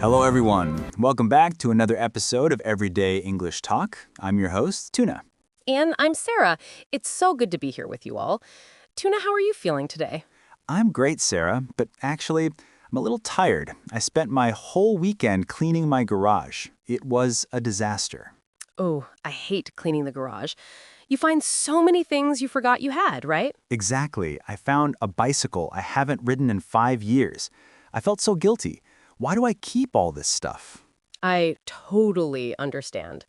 Hello, everyone. Welcome back to another episode of Everyday English Talk. I'm your host, Tuna. And I'm Sarah. It's so good to be here with you all. Tuna, how are you feeling today? I'm great, Sarah, but actually, I'm a little tired. I spent my whole weekend cleaning my garage. It was a disaster. Oh, I hate cleaning the garage. You find so many things you forgot you had, right? Exactly. I found a bicycle I haven't ridden in 5 years. I felt so guilty. Why do I keep all this stuff? I totally understand.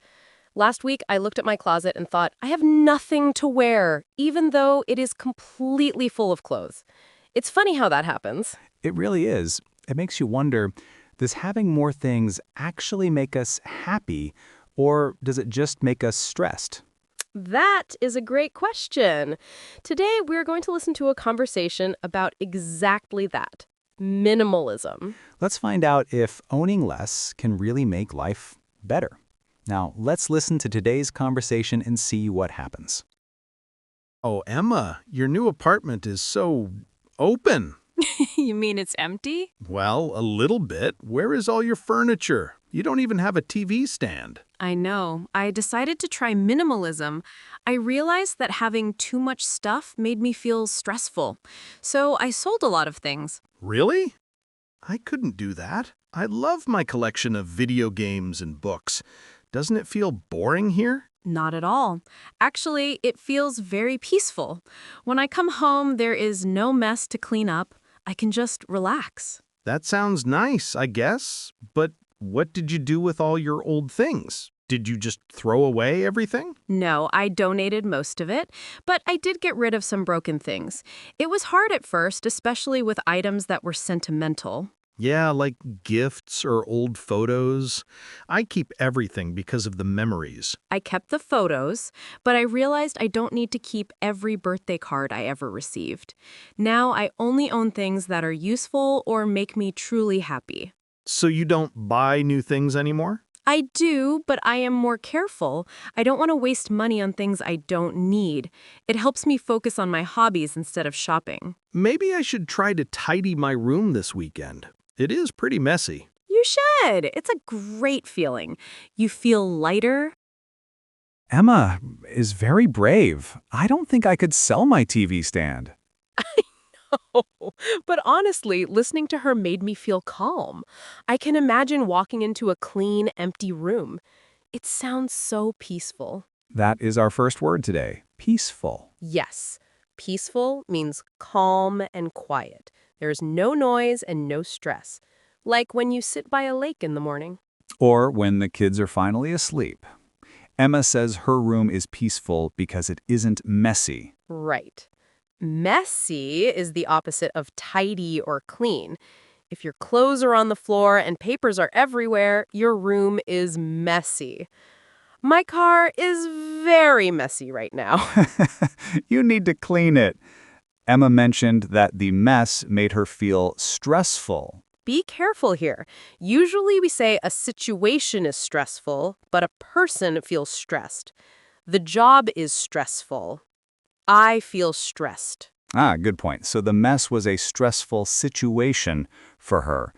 Last week, I looked at my closet and thought, I have nothing to wear, even though it is completely full of clothes. It's funny how that happens. It really is. It makes you wonder, does having more things actually make us happy, or does it just make us stressed? That is a great question. Today, we're going to listen to a conversation about exactly that. Minimalism. Let's find out if owning less can really make life better. Now, let's listen to today's conversation and see what happens. Oh, Emma, your new apartment is so open. You mean it's empty? Well, a little bit. Where is all your furniture? You don't even have a TV stand. I know. I decided to try minimalism. I realized that having too much stuff made me feel stressful. So I sold a lot of things. Really? I couldn't do that. I love my collection of video games and books. Doesn't it feel boring here? Not at all. Actually, it feels very peaceful. When I come home, there is no mess to clean up. I can just relax. That sounds nice, I guess. But what did you do with all your old things? Did you just throw away everything? No, I donated most of it, but I did get rid of some broken things. It was hard at first, especially with items that were sentimental. Yeah, like gifts or old photos. I keep everything because of the memories. I kept the photos, but I realized I don't need to keep every birthday card I ever received. Now I only own things that are useful or make me truly happy. So you don't buy new things anymore? I do, but I am more careful. I don't want to waste money on things I don't need. It helps me focus on my hobbies instead of shopping. Maybe I should try to tidy my room this weekend. It is pretty messy. You should. It's a great feeling. You feel lighter. Emma is very brave. I don't think I could sell my TV stand. Oh, but honestly, listening to her made me feel calm. I can imagine walking into a clean, empty room. It sounds so peaceful. That is our first word today, peaceful. Yes, peaceful means calm and quiet. There's no noise and no stress, like when you sit by a lake in the morning. Or when the kids are finally asleep. Emma says her room is peaceful because it isn't messy. Right. Messy is the opposite of tidy or clean. If your clothes are on the floor and papers are everywhere, your room is messy. My car is very messy right now. You need to clean it. Emma mentioned that the mess made her feel stressful. Be careful here. Usually we say a situation is stressful, but a person feels stressed. The job is stressful. I feel stressed. Good point. So the mess was a stressful situation for her.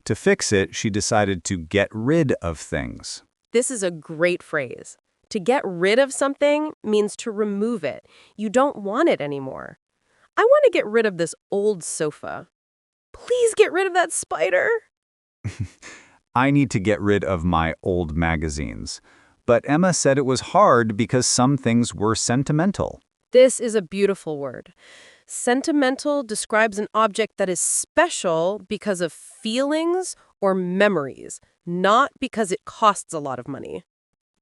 To fix it, she decided to get rid of things. This is a great phrase. To get rid of something means to remove it. You don't want it anymore. I want to get rid of this old sofa. Please get rid of that spider. I need to get rid of my old magazines. But Emma said it was hard because some things were sentimental. This is a beautiful word. Sentimental describes an object that is special because of feelings or memories, not because it costs a lot of money.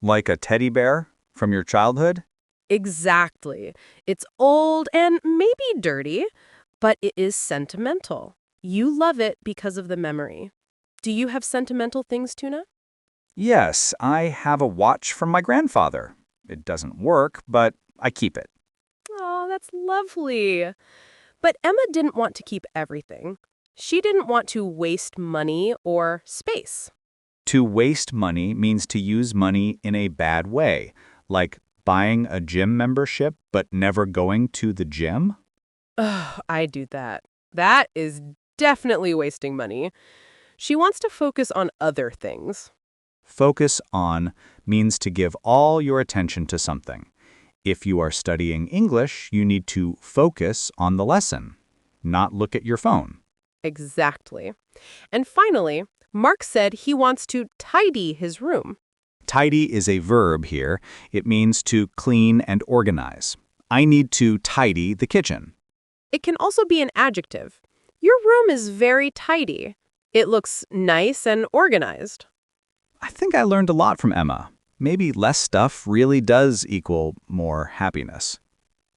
Like a teddy bear from your childhood? Exactly. It's old and maybe dirty, but it is sentimental. You love it because of the memory. Do you have sentimental things, Tuna? Yes, I have a watch from my grandfather. It doesn't work, but I keep it. Oh, that's lovely. But Emma didn't want to keep everything. She didn't want to waste money or space. To waste money means to use money in a bad way, like buying a gym membership but never going to the gym. Ugh, I do that. That is definitely wasting money. She wants to focus on other things. Focus on means to give all your attention to something. If you are studying English, you need to focus on the lesson, not look at your phone. Exactly. And finally, Mark said he wants to tidy his room. Tidy is a verb here. It means to clean and organize. I need to tidy the kitchen. It can also be an adjective. Your room is very tidy. It looks nice and organized. I think I learned a lot from Emma. Maybe less stuff really does equal more happiness.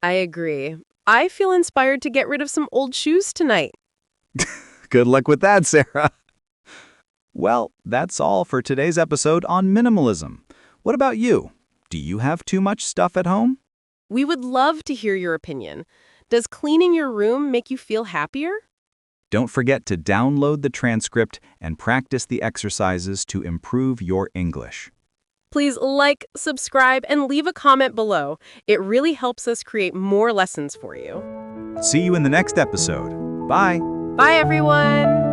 I agree. I feel inspired to get rid of some old shoes tonight. Good luck with that, Sarah. Well, that's all for today's episode on minimalism. What about you? Do you have too much stuff at home? We would love to hear your opinion. Does cleaning your room make you feel happier? Don't forget to download the transcript and practice the exercises to improve your English. Please like, subscribe, and leave a comment below. It really helps us create more lessons for you. See you in the next episode. Bye. Bye, everyone!